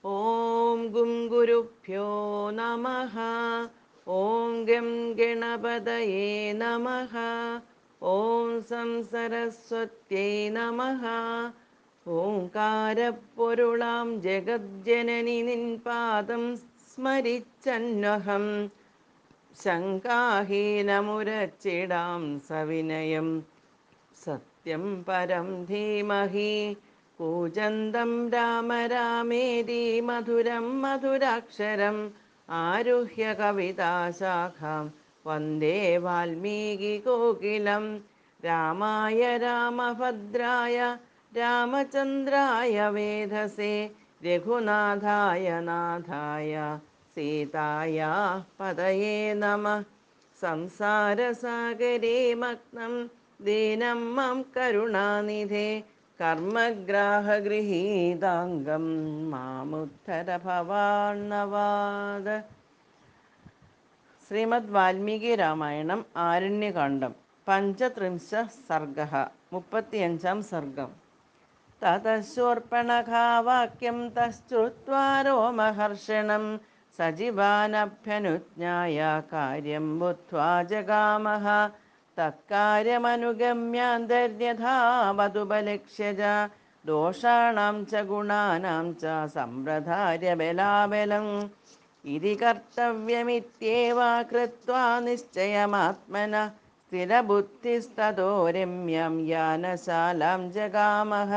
ഓം ഗും ഗുരുഭ്യോ നമഃ. ഓം ഗം ഗണപതയേ നമഃ. ഓം സം സരസ്വത്यै നമഃ. ഓംകാരപ്പൊരുളാം ജഗജ്ജനനി നിൻ പാദം സ്മരിച്ചന്വഹം ശങ്കാഹീനമുരച്ചിടാം സവിനയം സത്യം പരം ധീമഹി. കൂജന്തം രാമ രാമേതി മധുരം മധുരാക്ഷരം ആരുഹ്യ കവിതാശാഖാം വന്ദേ വാൽമീകി കോകിലം. രാമായ രാമഭദ്രായ രാമചന്ദ്രായ വേധസേ രഘുനാഥായ നാഥായ സീതായ പതയേ നമഃ. സംസാരസാഗരേ മഗ്നം ദീനം മാം കരുണാനിധേ കർമ്മഗ്രാഹഗൃഹീതാംഗം മാമുദ്ധര ഭവാർണവാത്. ശ്രീമദ് വാൽമീകി രാമായണം ആരണ്യകാണ്ഡം പഞ്ചത്രിംശ സർഗ 35 സർഗം. തതശൂർപ്പണഖാവാക്യം തശ്ചുത്വാ രോമഹർഷണം സജീവാനഭ്യനുജ്ഞായ കാര്യം ബുദ്ധ്വാ ജഗാമഹ. തത്കാര്യമനുഗമ്യാന്തര്യഥാവതുപലക്ഷ്യ ദോഷാണാം ച ഗുണാനാം ച സംപ്രധാര്യ ബലാബലം ഇതി കർത്തവ്യമിത്യേവ കൃത്വാ നിശ്ചയമാത്മന സ്ഥിരബുദ്ധിസ്തതോ രമ്യം യാനശാലാം ജഗാമഹ.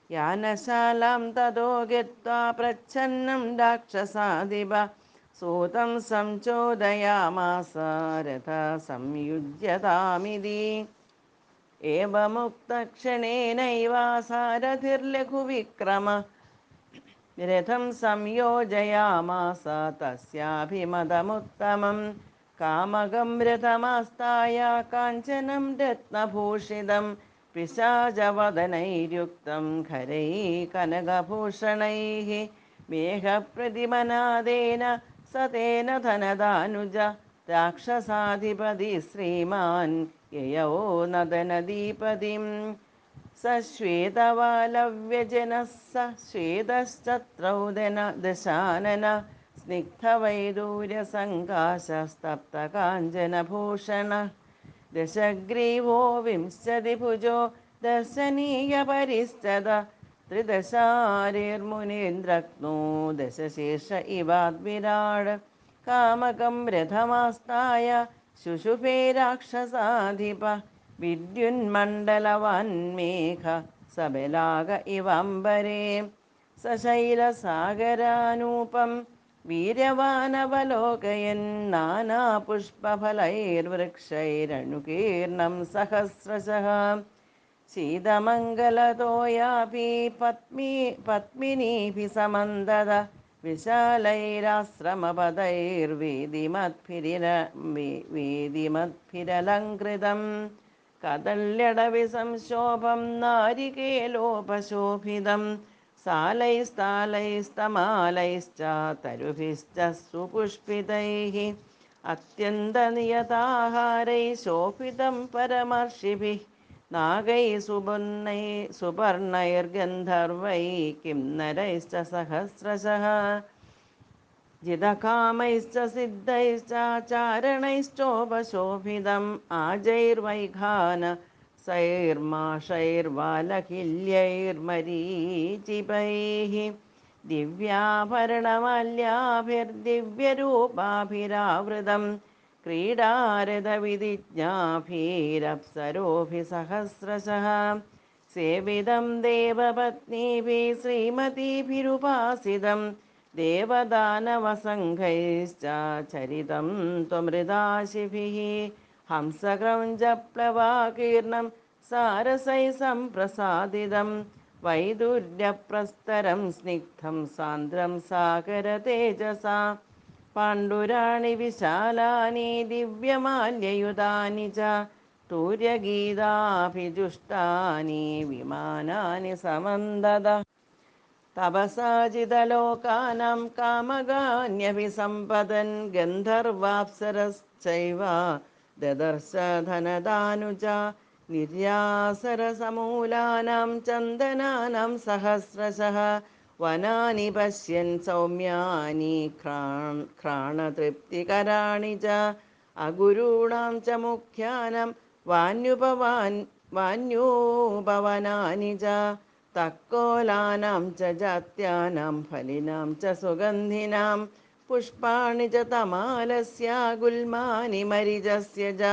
യാനശാലാം തതോ ഗത്വാ പ്രച്ഛന്നം രാക്ഷസാധിപ സൂതം സംചോദയാമാസ രഥസംയുജ്യതാമിതി. ഏവമുക്തക്ഷണേനൈവ സാരഥിർലഘുവിക്രമ രഥം സംയോജയാമാസ തസ്യാഭിമതമുത്തമം. കാമകം രഥമാസ്ഥായ കാഞ്ചനം രത്നഭൂഷിതം പിശാചവദനൈര്യുക്തം ഖരൈः കനകഭൂഷണൈः. മേഘപ്രതിമനാദേന സതേന ധനദാനുജ രാക്ഷസാധിപതി ശ്രീമാൻ യയൗ നദനദീപതിം. സ ശ്വേതവാലവ്യജനഃ സ ശ്വേതശ്ചത്രൗദന ദശാനന സ്നിഗ്ധവൈദൂര്യസങ്കാശസ്തപ്തകാഞ്ചനഭൂഷണ ദശഗ്രീവോ വിംശതിഭുജോ ദർശനീയപരിസ്ഥത ത്രിദശാരിർമുനീന്ദ്രഘ്നോ ദശശീർഷ ഇവാദ്വിരാട്. കാമകം രഥമാസ്ഥായ ശുശുഭേ രാക്ഷസാധിപ വിദ്യുന്മണ്ഡലവാന്മേഘ സബലാക ഇവാംബരേ. സശൈലസാഗരാനൂപം വീര്യവാനവലോകയൻ നാനാപുഷ്പഫലൈർവൃക്ഷൈരനുകീർണം സഹസ്രശഃ. ശീതമംഗലതോയാഭി പത്മിനീഭിः സമന്തത വിശാലൈരാശ്രമപദൈർവേദിമദ്ഭിരലങ്കൃതം. കദള്യടവിസംശോഭം നാരികേലോപശോഭിതം സാലൈസ്താലൈസ്തമാലൈശ്ച തരുഭിശ്ച സുപുഷ്പിതൈः. അത്യന്തനിയതാഹാരൈः ശോഭിതം പരമർഷിഭിः നാഗൈः സുപർണൈർഗന്ധർവൈः കിംനരൈശ്ച സഹസ്രശഃ. ജിതകാമൈശ്ച സിദ്ധൈശ്ച ചാരണൈശ്ചോപശോഭിതം ആജൈർവൈഖാന സൈർമാഷൈർവാലകില്യൈർമരീചിപൈः. ദിവ്യാഭരണമാല്യാഭിർദിവ്യരൂപാഭിരാവൃതം ക്രീഡാരതവിധിജ്ഞാഭിരപ്സരോഭിः സഹസ്രശഃ. സേവിതം ദേവപത്നീഭിः ശ്രീമതീഭിരുപാസിതം ദേവദാനവസംഘൈശ്ച ചരിതം ത്വമൃതാശിഭിः. ഹംസക്രൗഞ്ചപ്ലവാകീർണം സാരസൈः സംപ്രസാദിതം വൈദുര്യപ്രസ്തരം സ്നിഗ്ധം സാന്ദ്രം സാഗരതേജസാ. പാണ്ഡുരാണി വിശാലാനി ദിവ്യമാല്യയുതാനി ച തൂര്യഗീതാഭിജുഷ്ടാനി വിമാനാനി സമന്തത. തപസാജിതലോകാനാം കാമകാന്യഭിസമ്പദൻ ഗന്ധർവാപ്സരശ്ചൈവ ദദർശ ധനദാനുജ. നിര്യാസരസമൂലാനാം ചന്ദനാനാം സഹസ്രശഃ വനാനി പശ്യൻ സൗമ്യാനി ഘ്രാണതൃപ്തികരാണി ച അഗുരൂണാം ച മുഖ്യാനം വാന്യൂപവനാനി ച തക്കോലാനാം ച ജാത്യാനാം ഫലിനാം ച സുഗന്ധിനാം പുഷ്പാണി ച തമാലസ്യ ഗുൽമാനി മരിജസ്യ ച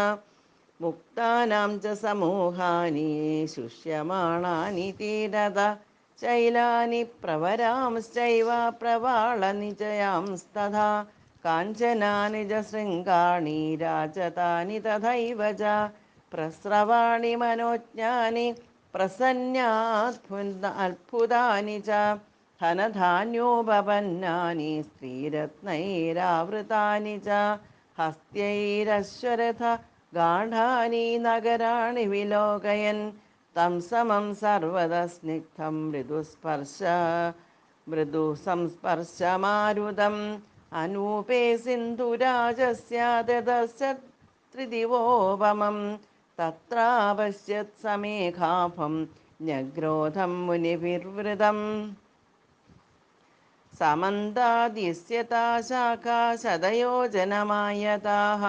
മുക്താനാം ച സമൂഹാനി ശുഷ്യമാണാനി തീരത ശൈലാനി പ്രവരാംശ്ചൈവ പ്രവാളനിചയാംസ്തഥാ കാഞ്ചനാനി ച ശൃംഗാണി രാജതാനി തഥൈവ ച പ്രസ്രവാണി മനോജ്ഞാനി പ്രസന്നാത്ഭുതാനി ച ധനധാന്യോപപന്നാനി സ്ത്രീരത്നൈരാവൃതാനി ച ഹസ്ത്യൈരശ്വരഥ ഗാഢാനി നഗരാണി വിലോകയൻ തം സമം സർവത സ്നിഗ്ധം മൃദുസംസ്പർശമാരുതം അനൂപേ സിന്ധുരാജസ്യ ദദർശ ത്രിദിവോപമം തത്രാപശ്യത് സമേഘാഭം ന്യഗ്രോധം മുനിഭിർവൃതം സമന്താദ്യസ്യതാ ശാഖാ ശതയോജനമായതാഃ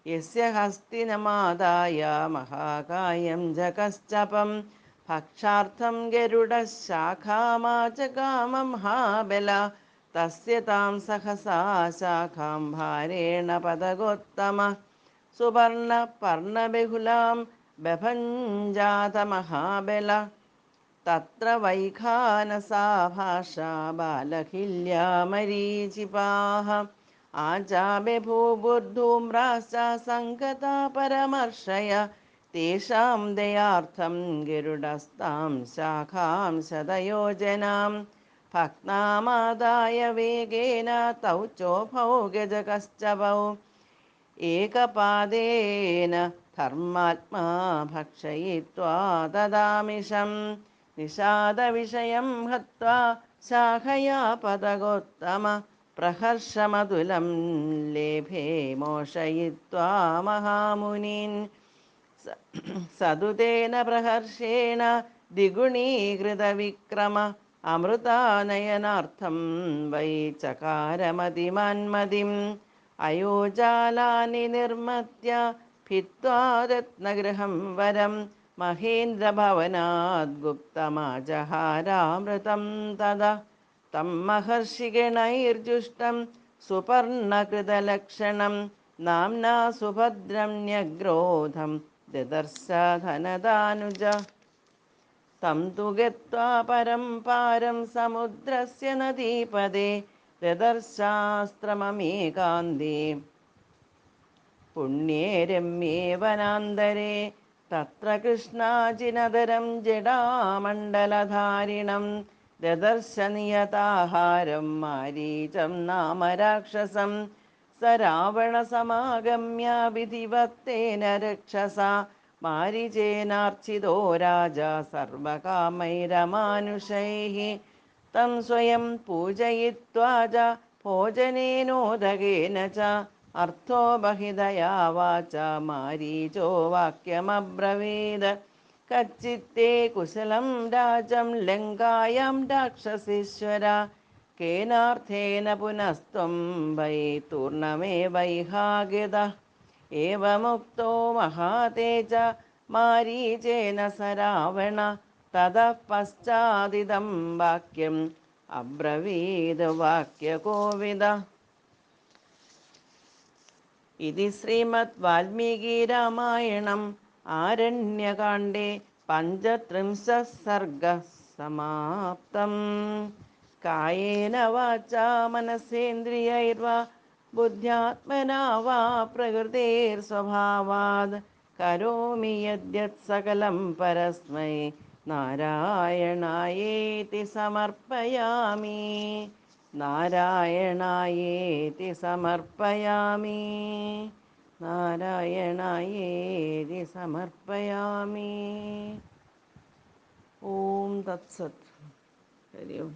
യസ്യ ഹസ്തിനമാദായ മഹാകായം ജഗശ്ചപം ഭക്ഷാർത്ഥം ഗരുഡശാഖാമാചകാമംഹാബല തസ്യ താം സഹസാ ശാഖാം ഭാരേണ പതഗോത്തമ സുവർണപർണബഹുലാം ബഭഞ്ജാത മഹാബല തത്ര വൈഖാനസാ ഭാഷാ ബാലഹില്യാ മരീചിപാഃ ആചാബഭൂബുർധൂമ്രാശ്ച സംഗതാ പരമർഷയ തേഷാം ദയാർത്ഥം ഗരുഡസ്താം ശാഖാം ശതയോജനാം ഭക്നാമാദായ വേഗേന തൗ ചോഭൗ ഗജകശ്ചപൗ ഏകപാദേന ധർമാത്മാ ഭക്ഷയിത്വാ ദദാമിഷം നിഷാദവിഷയം ഹത്വാ ശാഖയാ പതഗോത്തമ പ്രഹർഷമതുലം ലേഭേ മോഷയിത്വാ മഹാമുനീൻ സതുതേന പ്രഹർഷേണ ദ്വിഗുണീകൃതവിക്രമ അമൃതാനയനാർത്ഥം വൈ ചകാരമതിമാന്മതിം അയോജാലാനി നിർമ്മത്യ ഭിത്വാ രത്നഗൃഹം വരം മഹേന്ദ്രഭവനാദ് ഗുപ്തമാജഹാരാമൃതം തദ തം മഹർഷിഗണൈർജുഷ്ടം സുപർണകൃതലക്ഷണം നാംനാ സുഭദ്രം ന്യഗ്രോധം ദദർശ ധനദാനുജ തം തു ഗത്വാ പരം പാരം സമുദ്രസ്യ നദീപദേ ദദർശാസ്ത്രമമേകാന്തേ പുണ്യേ രമ്യേ വനാന്തരേ തത്ര കൃഷ്ണാജിനതരം ജടാമണ്ഡലധാരിണം ദദർശ നിയതാഹാരം മാരീചം നാമ രാക്ഷസം സ രാവണസമാഗമ്യ വിധിവത്തേന രക്ഷസ മാരീചേനാർച്ചിതോ രാജാ സർവകാമൈരമാനുഷൈഃ തം സ്വയം പൂജയിത്വാ ച ഭോജനേനോദകേന ച അർത്ഥോ ബഹിദയാ വാച മാരീചോ വാക്യമബ്രവീത് കച്ചിത്തേ കുശലം രാജം ലങ്കായാം രാക്ഷസീശ്വര കേനാർത്ഥേന പുനസ്ത്വം വൈ തൂർണമേവൈഹാഗിത ഏവമുക്തോ മഹാതേജ മാരീചേന സ രാവണ തതഃ പശ്ചാദിദം വാക്യം അബ്രവീത് വാക്യകോവിദ ഇതി ശ്രീമദ് വാൽമീകി രാമായണം ആരണ്യകാണ്ഡേ പഞ്ചത്രിംശഃ സർഗഃ സമാപ്തം. കായേന വാചാ മനസേന്ദ്രിയൈർവാ ബുദ്ധ്യാത്മനാ വാ പ്രകൃതേർസ്വഭാവാത് കരോമി യദ്യത് സകലം പരസ്മൈ നാരായണായേതി സമർപ്പയാമി. നാരായണായേതി സമർപ്പയാമി. നാരായണായേതി സമർപ്പയാമി. ഓം തത്സത്. ഹരി ഓം.